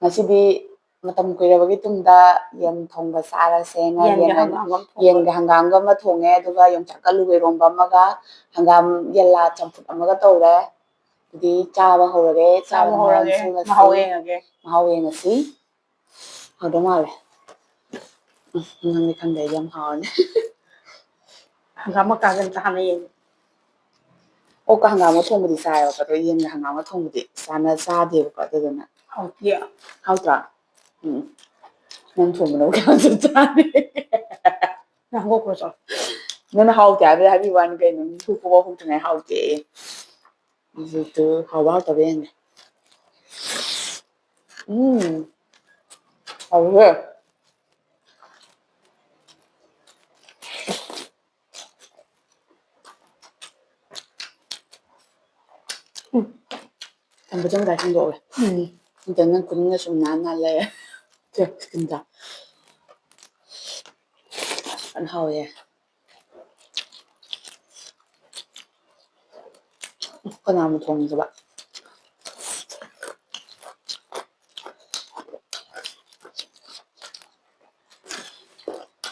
ꯉꯁꯤꯗꯤ ꯃꯇꯝ ꯀꯨꯏꯔꯕꯒꯤ ꯇꯨꯡꯗ ꯌꯦꯟ ꯊꯣꯡꯕ ꯆꯥꯔꯁꯦꯅ ꯌꯦꯟꯒ ꯍꯪꯒꯥꯝꯒ ꯑꯃ ꯊꯣꯡꯉꯦ ꯑꯗꯨꯒ ꯌꯣꯡꯆꯥꯛ ꯑꯂꯨꯒ ꯏꯔꯣꯝꯕ ꯑꯃꯒ ꯍꯪꯒꯥꯝ ꯌꯦꯂꯥ ꯆꯝꯐꯨꯠ ꯑꯃꯒ ꯇꯧꯔꯦ ꯑꯗꯨꯗꯤ ꯆꯥꯕ ꯍꯧꯔꯒꯦ ꯆꯥꯕ ꯃꯍꯥꯎ ꯌꯦꯡꯉꯁꯤ ꯍꯥꯎꯗꯧ ꯃꯥꯜꯂꯦ ꯅꯪꯗꯤ ꯈꯪꯗꯦ ꯑꯩꯗꯤ ꯌꯥꯝ ꯍꯥꯎꯔꯅꯤ ꯍꯪꯒꯥꯝ ꯃꯀꯥꯁꯦ ꯑꯝꯇ ꯍꯥꯟꯅ ꯌꯦꯡꯉꯦ ꯑꯣꯛꯀ ꯍꯪꯒꯥꯝꯒ ꯊꯣꯡꯕꯗꯤ ꯆꯥꯏꯑꯕꯀꯣ ꯑꯗꯣ ꯌꯦꯟꯒ ꯍꯪꯒꯥꯝꯒ ꯊꯣꯡꯕꯗꯤ ꯆꯥꯗꯦꯕꯀꯣ ꯑꯗꯨꯗꯨꯅ ꯍꯥꯎꯇꯤꯌꯦ ꯍꯥꯎꯇ꯭ꯔꯥ ꯅꯪ ꯊꯣꯡꯕꯅꯕꯨ ꯀꯅꯥꯅ ꯆꯥꯅꯤ ꯅꯪꯅ ꯍꯥꯎꯇꯦ ꯍꯥꯏꯕꯩ ꯍꯥꯏꯕꯤꯕ ꯋꯥꯅꯤ ꯀꯩꯅꯣ ꯍꯨꯛꯄꯨꯕ ꯍꯨꯛꯇ꯭ꯔꯤꯉꯩ ꯍꯥꯎꯇꯦꯌꯦ ꯍꯧꯖꯤꯛꯇꯨ ꯍꯥꯎꯕ ꯍꯥꯎꯇꯕ ꯌꯦꯡꯒꯦ ꯍꯥꯎꯋꯦꯍꯦ ꯊꯝꯕ ꯆꯪꯒꯥꯏ ꯁꯦꯡꯗꯣꯛꯑꯒꯦ ꯑꯗ ꯅꯪ ꯈꯨꯅꯤꯡꯅ ꯁꯨꯝ ꯅꯥꯟ ꯂꯩꯔꯦ ꯁ꯭ꯀꯤꯟꯗ ꯐꯖꯅ ꯍꯥꯎꯋꯦ ꯀꯅꯥꯅ ꯊꯣꯡꯉꯤꯕ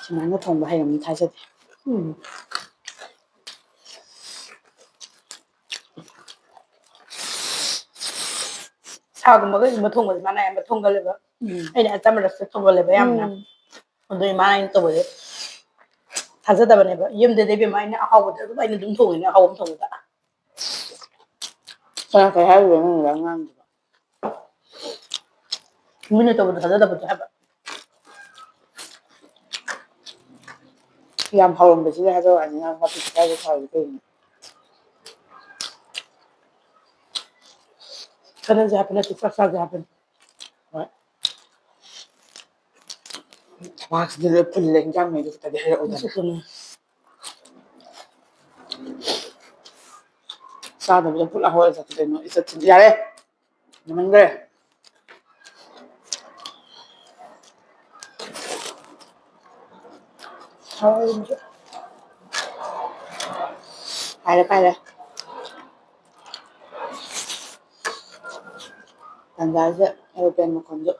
ꯁꯨꯃꯥꯏꯅ ꯊꯣꯡꯕ ꯍꯩꯔꯝꯅꯤ ꯊꯥꯖꯗꯦ ꯁꯥꯒꯨꯝꯕꯒ ꯁꯨꯝꯕ ꯊꯣꯡꯕꯁꯦ ꯃꯥꯅ ꯑꯌꯥꯝꯕ ꯊꯣꯡꯒꯜꯂꯦꯕ ꯑꯩꯅ ꯑꯆꯝꯕꯔꯁꯦ ꯊꯣꯡꯒꯜꯂꯦꯕ ꯌꯥꯝꯅ ꯑꯗꯨꯏ ꯃꯥꯅ ꯑꯩꯅ ꯇꯧꯕꯁꯦ ꯊꯥꯖꯗꯕꯅꯦꯕ ꯌꯨꯝꯗꯗꯤ ꯏꯕꯦꯝꯃ ꯑꯩꯅ ꯑꯍꯥꯎꯕꯗ ꯑꯗꯨꯝ ꯑꯩꯅ ꯑꯗꯨꯝ ꯊꯣꯡꯉꯤꯅꯦ ꯑꯍꯥꯎꯕ ꯑꯃ ꯊꯣꯡꯕꯗ ꯀꯅꯥ ꯀꯩ ꯍꯥꯏꯔꯤꯕ ꯅꯪꯅ ꯑꯉꯥꯡꯗꯨꯕ ꯃꯤꯅ ꯇꯧꯕꯗ ꯊꯥꯖꯗꯕꯗꯣ ꯍꯥꯏꯕ ꯌꯥꯝ ꯍꯥꯎꯔꯝꯕꯁꯨ ꯌꯥꯏ ꯍꯥꯏꯕ ꯋꯥꯅꯤ ꯅꯪ ꯍꯥꯞꯄꯤ ꯈꯨꯠꯌꯥꯟꯅ ꯁꯥꯎꯔꯤꯗꯣ ꯀꯩꯒꯤꯅꯣ ꯈꯠꯅꯁꯦ ꯍꯥꯏꯕ ꯅꯠꯇꯦ ꯆꯥꯛ ꯆꯥꯁꯦ ꯍꯥꯏꯕꯅꯤ ꯍꯣꯏ ꯊꯕꯥꯛꯁꯤꯗ ꯂꯣꯏ ꯐꯨꯜꯂꯦ ꯏꯟꯖꯥꯡ ꯃꯩꯗꯨ ꯈꯛꯇꯗꯤ ꯍꯥꯏꯔꯛꯎꯗꯅ ꯆꯥꯗꯕꯤꯗ ꯐꯨꯠ ꯂꯥꯎ ꯍꯧꯒꯠꯂ ꯆꯠꯈꯤꯗꯣꯏꯅꯣ ꯏꯖꯠꯁꯤꯗꯤ ꯌꯥꯔꯦ ꯌꯥꯝꯃꯟꯈ꯭ꯔꯦ ꯄꯥꯏꯔꯦ ꯇꯟꯖꯥꯁꯤꯗ ꯑꯦꯔꯣꯄ꯭ꯂꯦꯟ ꯃꯈꯣꯟꯁꯨ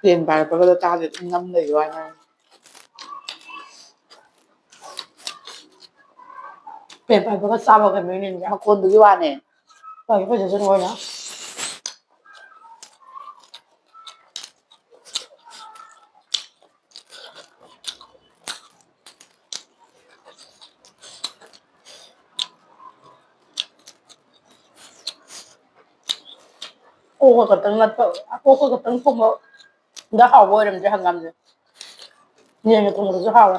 ꯄ꯭ꯂꯦꯟ ꯄꯥꯏꯔꯛꯄꯒꯗꯣ ꯇꯥꯗꯦ ꯑꯗꯨꯝ ꯅꯝ ꯂꯩꯕ ꯋꯥꯅꯤ ꯄ꯭ꯂꯦꯟ ꯄꯥꯏꯕꯒ ꯆꯥꯕꯒ ꯃꯈꯣꯟꯗꯨꯒꯤ ꯋꯥꯅꯦ ꯑꯣꯛꯀ ꯈꯛꯇꯪ ꯅꯠꯇꯕ ꯑꯣꯛꯀ ꯈꯛꯇꯪ ꯊꯣꯡꯕꯗ ꯍꯥꯎꯕ ꯑꯣꯏꯔꯝꯗ꯭ꯔꯦ ꯍꯪꯒꯥꯝꯁꯦ ꯌꯦꯟꯒ ꯊꯣꯡꯕꯗꯁꯨ ꯍꯥꯎꯋꯦ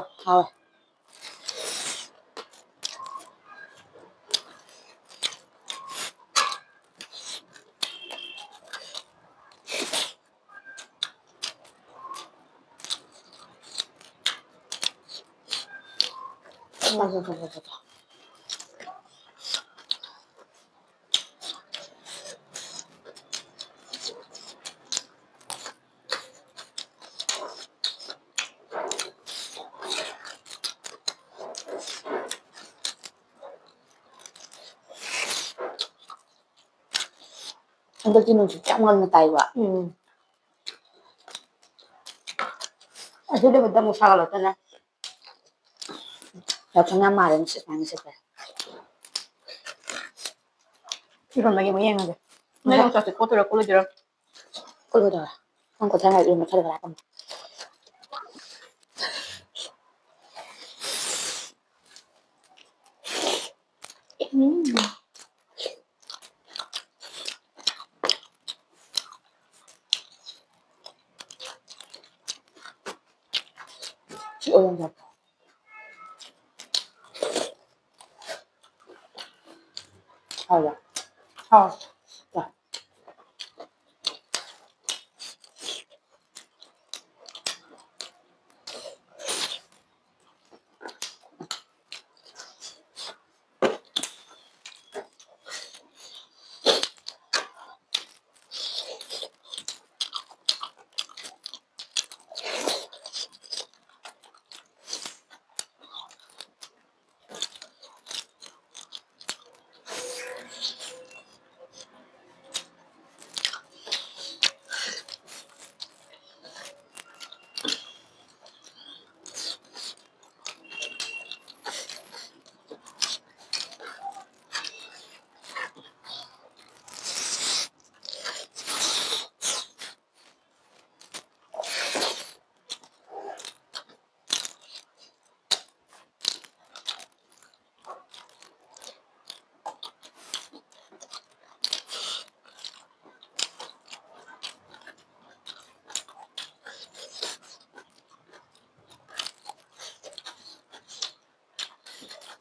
ꯍꯟꯗꯛꯇꯤ ꯅꯨꯡꯁꯤꯠ ꯌꯥꯝ ꯉꯟꯅ ꯇꯥꯏꯕ ꯑꯁꯤꯗꯕꯨꯗꯤ ꯑꯃꯨꯛ ꯁꯥꯒꯠꯂꯛꯇꯣꯏꯅꯦ ꯌꯥꯎꯁꯪ ꯌꯥꯝ ꯃꯥꯜꯂꯦ ꯅꯨꯡꯁꯤꯠ ꯁꯨꯃꯥꯏꯅ ꯁꯤꯠꯄꯁꯦ ꯏꯔꯣꯟꯕꯒꯤ ꯑꯃꯨꯛ ꯌꯦꯡꯉꯒꯦ ꯅꯣꯏ ꯌꯣꯡꯆꯥꯛꯁꯦ ꯀꯣꯠꯇꯣꯏꯔꯥ ꯀꯣꯠꯂꯣꯏꯗꯣꯏꯔꯥ ꯀꯣꯠꯂꯣꯏꯗꯧꯔꯦ ꯅꯪ ꯀꯣꯠꯊꯅꯤꯡꯉꯥꯏ ꯏꯔꯣꯟꯕ ꯈꯔ ꯍꯥꯞꯄꯝꯃꯣ ꯆꯤꯛꯑꯣ ꯌꯣꯡꯆꯥꯛꯇꯣ ꯍꯥꯎꯕ꯭ꯔꯥ ꯍꯥꯎꯋꯦ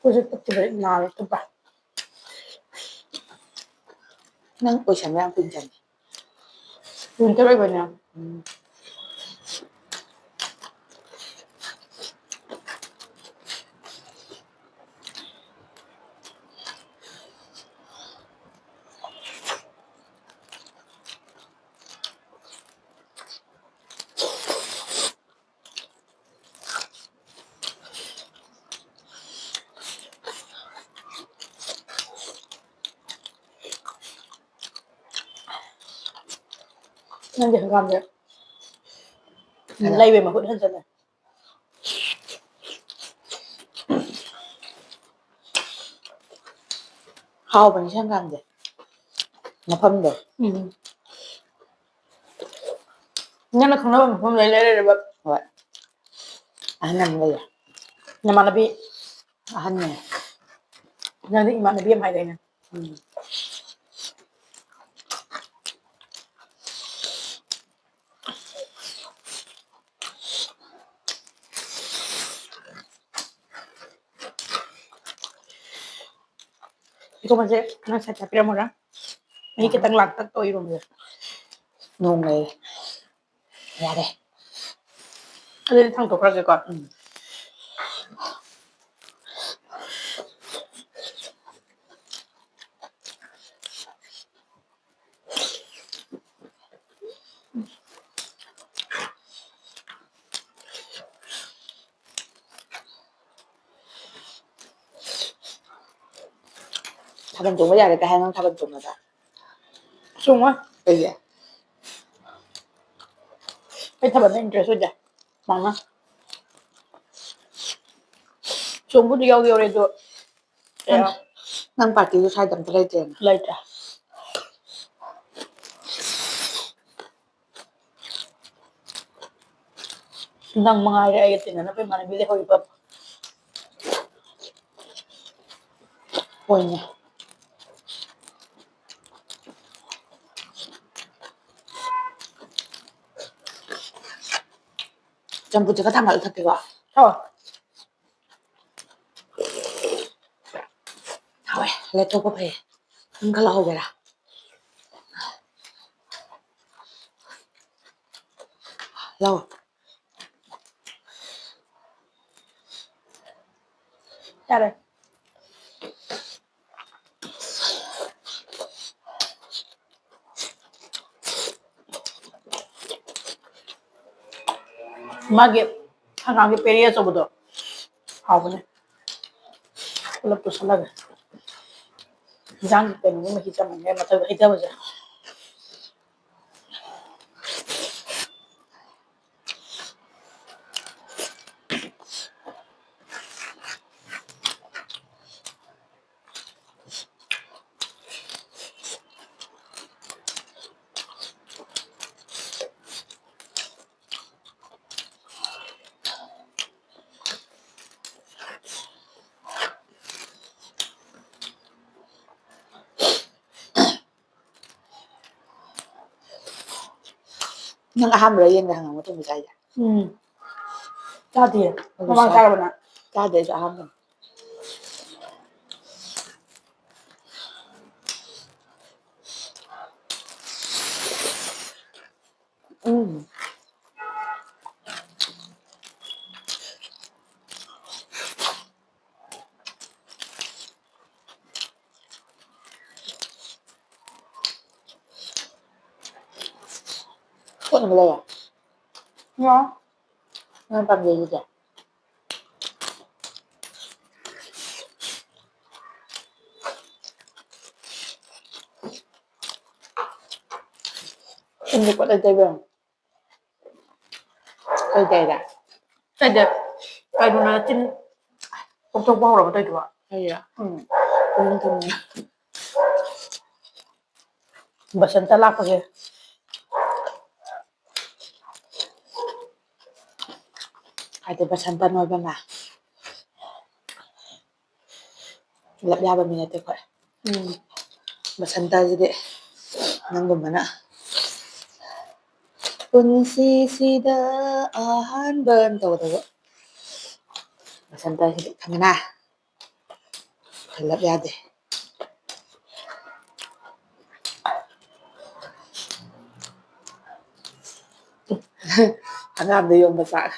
ꯍꯧꯖꯤꯛ ꯇꯛꯈꯤꯕ ꯅꯥꯔꯦ ꯇꯨꯞꯄ ꯅꯪ ꯀꯣꯏꯁꯟ ꯌꯥꯝ ꯀꯨꯏꯅ ꯆꯪꯉꯦ ꯋꯤꯟꯇꯔ ꯑꯣꯏꯕꯅꯦ ꯅꯪꯒꯤ ꯍꯪꯒꯥꯝꯁꯦ ꯂꯩꯕꯩ ꯃꯍꯨꯠ ꯍꯟꯖꯜꯂꯦ ꯍꯥꯎꯕꯅꯤ ꯍꯪꯒꯥꯝꯁꯦ ꯃꯐꯝꯗꯣ ꯅꯪꯅ ꯈꯪꯅꯕ ꯃꯐꯝ ꯂꯩꯔꯕ ꯍꯣꯏ ꯑꯍꯟ ꯑꯃ ꯂꯩꯌꯦ ꯅꯃꯥꯟꯅꯕꯤ ꯑꯍꯟꯅꯦ ꯅꯪꯗꯤ ꯏꯃꯥꯟꯅꯕꯤ ꯑꯃ ꯍꯥꯏꯗꯥꯏꯅꯦ 이거만 이제 그냥 살짝 끓여먹어라. 이렇게 딱 락딱 또 이러면 돼. nôn này ra đây 근데 탕도 그러게 걸. thằng chúng bây giờ cái hàng thằng chúng là sao 좋아? cái gì 회타 받는 인트레스 오자. 많아? 전부도 여기 오래도 năng party sai tầm tới đây tiền 라이트. nang mga ay tinan na mana bili ko ipa. hồi nhỉ trong buổi trưa có thằng nào thật kìa Thôi, thôi lấy tôi có về không có lâu vậy à lâu ra đây. 마게 한강에 베리에서부터 하고네. 올라또 살라게. 이상하기 때문에 뭐 히자만 해 맞아 히자보자. nhưng ham rồi yên rằng nó trong một trái 짜디에. 도망 따라보나. ra để cho ham có được đây à 야, nó bằng gì vậy em được có đây tây vàng cây tây đã 이제 가이로나 찐 엄청 먹으러 가다 좋아. hay à không không 버선 잘라보게. hai từ bát pan nói bên là lập ra bên mình tuyệt vời bát ta gì đấy năng gồm mana Punsisida ahan ben tahu tahu bát ta gì đấy thằng na ꯈꯜꯂꯛ ꯌꯥꯗꯦ ꯍꯪꯒꯥꯝꯗ ꯌꯣꯟꯕ ꯆꯥꯛ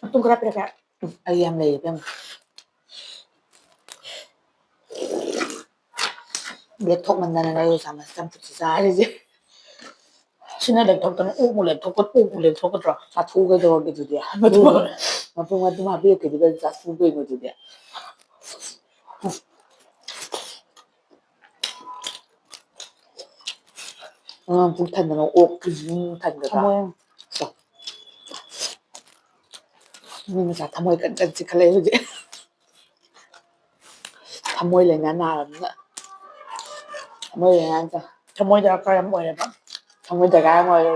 ꯃꯇꯨꯡ ꯈꯔ ꯄꯤꯔꯛꯀꯦ ꯑꯩ ꯌꯥꯝ ꯂꯩꯌꯦ ꯏꯕꯦꯝꯃ ꯂꯦꯛꯊꯣꯛꯃꯟꯗꯅ ꯂꯩ ꯆꯝꯐꯨꯠꯁꯦ ꯆꯥꯔꯤꯁꯦ ꯁꯤꯅ ꯂꯦꯛꯊꯣꯛꯇꯅ ꯑꯣꯛꯄꯨ ꯂꯦꯛꯊꯣꯛꯀꯗ꯭ꯔꯣ ꯆꯥꯊꯣꯛꯎ ꯀꯩꯗꯧꯔꯒꯦ ꯑꯗꯨꯗꯤ ꯃꯄꯨꯝ ꯍꯥꯞꯄꯤꯔꯛꯀꯦꯗꯤ ꯀꯩꯅꯣ ꯆꯥꯊꯣꯛꯎ ꯀꯩꯅꯣ ꯑꯗꯨꯗꯤ ꯄꯨꯛ ꯊꯟꯗꯅ ꯑꯣꯛ ꯀꯦꯖꯤ ꯊꯟꯒꯗ꯭ꯔꯥ ꯊꯝꯃꯣꯏ ꯃꯤ ꯃꯆꯥ ꯊꯃꯣꯏ ꯀꯟ ꯆꯤꯛꯈꯠꯂꯛꯑꯦ ꯍꯧꯖꯤꯛ ꯊꯃꯣꯏ ꯂꯥꯏꯅꯥ ꯅꯥꯔꯕꯅꯤꯅ ꯊꯃꯣꯏ ꯂꯥꯏꯅꯥ ꯊꯃꯣꯏ ꯗꯔꯀꯥꯔ ꯌꯥꯝ ꯑꯣꯏꯔꯦꯕ ꯊꯃꯣꯏ ꯗꯔꯀꯥꯔ ꯌꯥꯝ ꯑꯣꯏꯔꯦ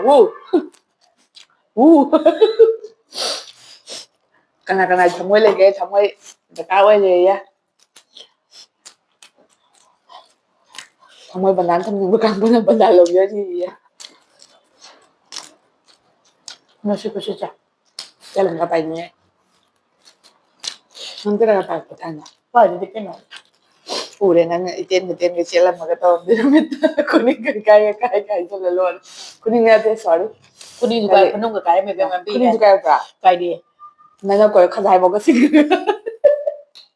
ꯀꯅꯥ ꯀꯅꯥ ꯊꯃꯣꯏ ꯂꯩꯒꯦ ꯊꯃꯣꯏ ꯗꯔꯀꯥꯔ ꯑꯣꯏꯔꯦꯌꯦ ꯊꯃꯣꯏ ꯕꯟꯗꯥꯟ ꯊꯝꯅꯤꯡꯕ ꯀꯥꯡꯕꯨꯅ ꯕꯟꯗꯥꯟ ꯂꯧꯖꯔꯤꯌꯦ ꯅꯨꯡꯁꯤ ꯈꯨꯠꯁꯤ ꯇꯦꯂꯪꯒꯥ ꯄꯥꯏꯅꯤꯡꯉꯦ ꯅꯪ ꯇꯦꯂꯪꯒꯥ ꯄꯥꯏꯔꯛꯄ꯭ꯔꯣ ꯊꯥꯏꯅ ꯄꯥꯏꯗꯗꯤ ꯀꯩꯅꯣ ꯎꯔꯦ ꯅꯪꯅ ꯏꯇꯦꯟꯒ ꯆꯦꯜꯂꯝꯃꯒ ꯇꯧꯔꯝꯗꯣꯏ ꯅꯨꯃꯤꯠꯇꯣ ꯈꯨꯅꯤꯡꯒ ꯀꯥꯏ ꯆꯜꯂ ꯂꯣꯏꯔꯦ ꯈꯨꯅꯤꯡ ꯅꯠꯇꯦ ꯁꯣꯔꯤ ꯈꯨꯅꯤꯡꯁꯨ ꯀꯥꯏ ꯀꯔꯤ ꯈꯨꯅꯨꯡꯒ ꯀꯥꯏꯔꯝꯃꯦ ꯏꯕꯦꯝꯃ ꯈꯨꯅꯤꯡꯁꯨ ꯀꯥꯏꯔꯛꯄ꯭ꯔꯥ ꯀꯥꯏꯔꯛꯑꯦ ꯅꯪꯅ ꯀꯣꯏꯔ ꯈꯖꯥꯏꯐꯥꯎꯒ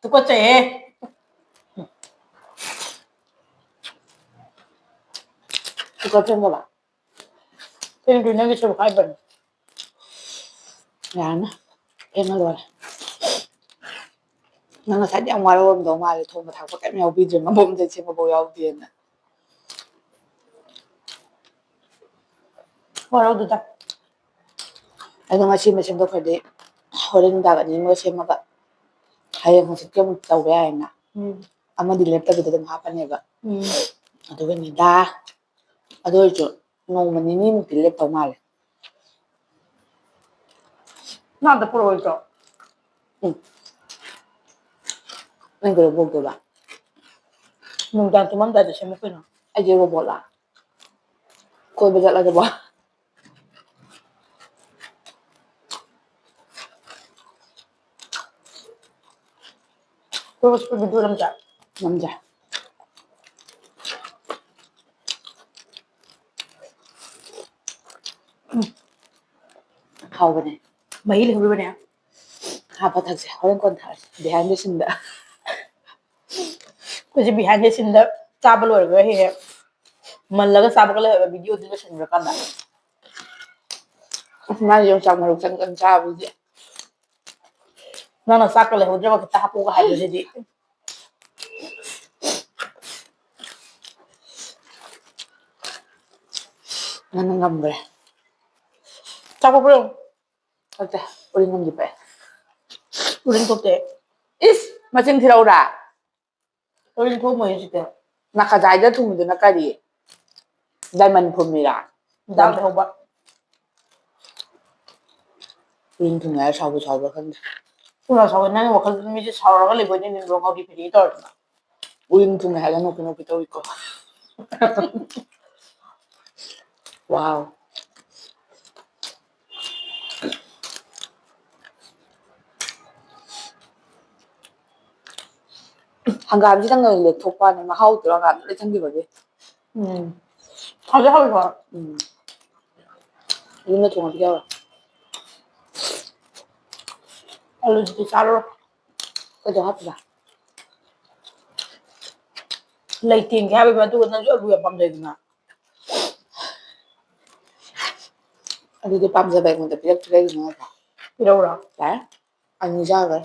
ꯇꯨꯀꯠꯆꯩꯍꯦ ꯇꯨꯀꯠꯆꯗꯕ ꯅꯪꯒꯤ ꯁꯔꯨꯛ ꯍꯥꯏꯕꯅꯤ ꯌꯥꯔꯅꯤ ꯐꯦꯡꯉ ꯂꯣꯏꯔꯦ ꯅꯪ ꯉꯁꯥꯏꯗꯤ ꯌꯥꯝ ꯋꯥꯔꯧꯔꯝꯗꯧ ꯃꯥꯜꯂꯦ ꯊꯣꯡꯕ ꯊꯥꯛꯄ ꯀꯩꯝ ꯌꯥꯎꯕꯤꯗ꯭ꯔꯦ ꯃꯄꯣꯠ ꯃꯆꯩ ꯁꯦꯝꯕꯐꯥꯎ ꯌꯥꯎꯗꯦꯅ ꯋꯥꯔꯧꯗꯦꯗ ꯑꯗꯣ ꯉꯁꯤꯃ ꯁꯦꯝꯗꯣꯛꯈ꯭ꯔꯗꯤ ꯍꯣꯔꯦꯟ ꯅꯨꯡꯗꯥꯡ ꯑꯅꯤꯃꯒ ꯁꯦꯝꯃꯒ ꯍꯌꯦꯡ ꯍꯪꯆꯤꯠꯀꯤ ꯑꯃꯨꯛ ꯇꯧꯕ ꯌꯥꯏꯌꯦꯅ ꯑꯃꯗꯤ ꯂꯦꯞꯇꯕꯤꯗ ꯑꯗꯨꯝ ꯍꯥꯞꯄꯅꯦꯕ ꯑꯗꯨꯒꯅꯤꯗ ꯑꯗꯨ ꯑꯣꯏꯔꯁꯨ ꯅꯣꯡꯃ ꯅꯤꯅꯤꯃꯨꯛꯇꯤ ꯂꯦꯞꯇꯧ ꯃꯥꯜꯂꯦ ꯅꯪ ꯑꯝꯇ ꯄꯨꯔꯛꯑꯣꯏꯗ꯭ꯔꯣ ꯅꯪ ꯀꯩꯗꯧ ꯄꯨꯔꯛꯇꯣꯏꯕ ꯅꯨꯡꯗꯥꯡ ꯇꯨꯝꯃꯝꯗꯥꯏꯗ ꯁꯦꯝꯃꯨ ꯀꯩꯅꯣ ꯑꯩꯁꯦ ꯔꯣꯕꯣꯠꯂꯣ ꯀꯣꯏꯕ ꯆꯠꯂꯒꯕꯣ ꯀꯣꯏꯕ ꯆꯠꯄ ꯚꯤꯗꯤꯑꯣ ꯅꯝꯖꯦ ꯅꯝꯖꯦ ꯍꯥꯎꯕꯅꯦ ꯃꯍꯤ ꯂꯩꯍꯧꯔꯤꯕꯅꯦ ꯍꯥꯞꯄ ꯊꯛꯁꯦ ꯍꯣꯔꯦꯟ ꯀꯣꯟꯅ ꯊꯛꯑꯁꯦ ꯕꯤꯍꯥꯏꯟ ꯗ ꯁꯤꯟꯗ ꯑꯩꯈꯣꯏꯁꯦ ꯕꯤꯍꯥꯏꯟ ꯗ ꯁꯤꯟꯗ ꯆꯥꯕ ꯂꯣꯏꯔꯒ ꯍꯦꯛ ꯍꯦꯛ ꯃꯜꯂꯒ ꯆꯥꯕꯒ ꯂꯩꯌꯦꯕ ꯚꯤꯗꯤꯑꯣꯗꯨ ꯂꯣꯏꯁꯤꯟꯈ꯭ꯔꯀꯥꯟꯗ ꯃꯥꯏ ꯌꯣꯡꯆꯥꯛ ꯃꯔꯨ ꯀꯟ ꯀꯟ ꯆꯥꯕꯁꯤꯗꯤ ꯅꯪꯅ ꯆꯥꯛꯀ ꯂꯩꯍꯧꯗ꯭ꯔꯕ ꯈꯤꯇ ꯍꯥꯞꯄꯨꯒ ꯍꯥꯏꯕꯁꯤꯗꯤ ꯅꯪꯅ ꯉꯝꯈ꯭ꯔꯦ ꯆꯥꯛ ꯌꯦꯡꯉꯨ ꯊꯛꯇꯦ ꯎꯔꯤꯡ ꯑꯃꯗꯤ ꯄꯛꯑꯦ ꯎꯔꯤꯡ ꯊꯣꯛꯇꯦ ꯏꯁ ꯃꯆꯤꯟ ꯊꯤꯔꯛꯎꯔꯥ ꯎꯔꯤꯡ ꯊꯣꯛꯑꯝꯃꯣꯏ ꯍꯧꯖꯤꯛꯇꯤ ꯅꯈꯖꯥꯏꯗ ꯊꯨꯡꯉꯤꯗꯨꯅ ꯀꯔꯤ ꯗꯥꯏꯃꯟ ꯐꯨꯝꯃꯤꯔꯥ ꯗꯥꯛ ꯂꯩꯍꯧꯕ ꯎꯔꯤꯡ ꯊꯨꯡꯉꯦ ꯍꯥꯏꯔ ꯁꯥꯎꯕꯨ ꯁꯥꯎꯕ꯭ꯔꯥ ꯈꯪꯗꯦ ꯁꯥꯎꯋꯦ ꯅꯪꯒꯤ ꯋꯥꯈꯜꯗꯨꯗ ꯃꯤꯁꯦ ꯁꯥꯎꯔꯒ ꯂꯩꯕꯣꯏ ꯅꯤꯡꯕ꯭ꯔꯣ ꯉꯥꯎꯔꯤ ꯐꯩꯔꯤ ꯇꯧꯔꯗꯅ ꯎꯔꯤꯡ ꯊꯨꯡꯉꯦ ꯍꯥꯏꯔꯒ ꯅꯣꯛꯄꯤ ꯅꯣꯛꯄꯤ ꯇꯧꯏꯀꯣ ꯋꯥꯎ ꯍꯪꯒꯥꯝꯁꯤꯗꯪ ꯂꯦꯛꯊꯣꯛꯄ ꯋꯥꯅꯤ ꯃꯍꯥꯎꯗꯣ ꯍꯪꯒꯥꯝꯗ ꯂꯣꯏ ꯆꯪꯈꯤꯕꯒꯤ ꯍꯧꯖꯤꯛ ꯍꯧꯖꯤꯛ ꯌꯨꯝꯗ ꯊꯣꯡꯉꯗꯤ ꯌꯥꯎꯔꯣꯏ ꯑꯂꯨꯁꯤꯗꯤ ꯆꯥꯔꯔꯣꯏ ꯀꯩꯗꯧ ꯍꯥꯞꯄꯤꯕ ꯂꯩ ꯇꯦꯡꯒꯦ ꯍꯥꯏꯕꯩ ꯑꯗꯨꯒ ꯅꯪꯁꯨ ꯑꯂꯨ ꯌꯥꯝ ꯄꯥꯝꯖꯩꯗꯅ ꯑꯗꯨꯗꯤ ꯄꯥꯝꯖꯕ ꯑꯩꯉꯣꯟꯗ ꯄꯤꯔꯛꯇ꯭ꯔꯤ ꯀꯩꯒꯤꯅꯣ ꯅꯠꯇ꯭ꯔꯥ ꯄꯤꯔꯛꯎꯔꯣ ꯌꯥꯔꯦ ꯑꯅꯤ ꯆꯥꯈ꯭ꯔꯦ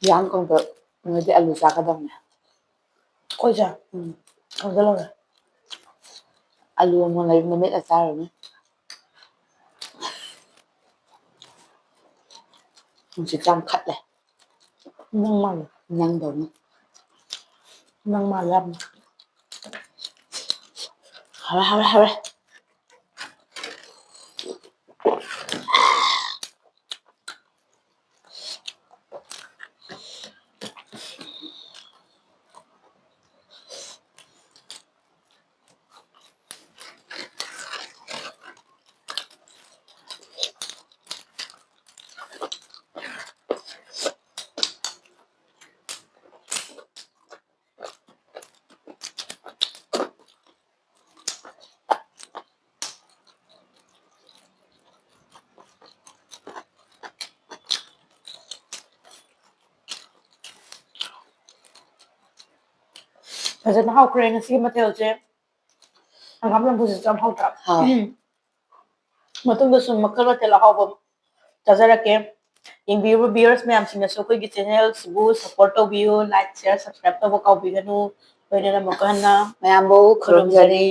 ꯌꯥꯡ ꯀꯪꯕ ꯅꯣꯏꯗꯤ ꯑꯂꯨ ꯆꯥꯒꯗꯕꯅꯦ ꯑꯩꯈꯣꯏꯁꯦ ꯈꯪꯖꯜꯂꯒꯦ ꯑꯂꯨ ꯑꯃꯨꯛ ꯂꯩꯔꯨ ꯃꯦꯠꯂ ꯆꯥꯔꯨꯔꯅꯤ ꯅꯨꯡꯁꯤꯠꯁꯦ ꯌꯥꯝ ꯈꯠꯂꯦ ꯅꯪ ꯃꯥꯜꯂꯦ ꯅꯪꯗꯧꯅ ꯅꯪ ꯃꯥꯜꯂꯦ ꯌꯥꯝꯅ ꯍꯥꯎꯔꯦ ꯍꯥꯎꯔꯦ ꯍꯥꯎꯔꯦ ꯐꯖꯅ ꯍꯥꯎꯈ꯭ꯔꯦ ꯉꯁꯤꯒꯤ ꯃꯊꯦꯜꯁꯦ ꯍꯪꯒꯥꯝ ꯆꯝꯐꯨꯠꯁꯤꯁꯨ ꯌꯥꯝ ꯍꯥꯎꯇ꯭ꯔꯥ ꯍꯥꯎꯋꯦ. ꯃꯇꯨꯡꯗꯁꯨ ꯃꯈꯜ ꯃꯊꯦꯜ ꯑꯍꯥꯎꯕ ꯆꯥꯖꯔꯛꯀꯦ ꯌꯦꯡꯕꯤꯔꯤꯕ ꯚꯤꯌꯔꯁ ꯃꯌꯥꯝꯁꯤꯡꯅꯁꯨ ꯑꯩꯈꯣꯏꯒꯤ ꯆꯦꯅꯦꯜꯁꯤꯕꯨ ꯁꯞꯄꯣꯔꯠ ꯇꯧꯕꯤꯌꯨ ꯂꯥꯏꯛ ꯁꯤꯌꯔ ꯁꯕꯁꯀ꯭ꯔꯥꯏꯕ ꯇꯧꯕ ꯀꯥꯎꯕꯤꯒꯅꯨ ꯂꯣꯏꯅꯅ ꯑꯃꯨꯛꯀ ꯍꯟꯅ ꯃꯌꯥꯝꯕꯨ ꯈꯨꯔꯨꯝꯖꯔꯤ.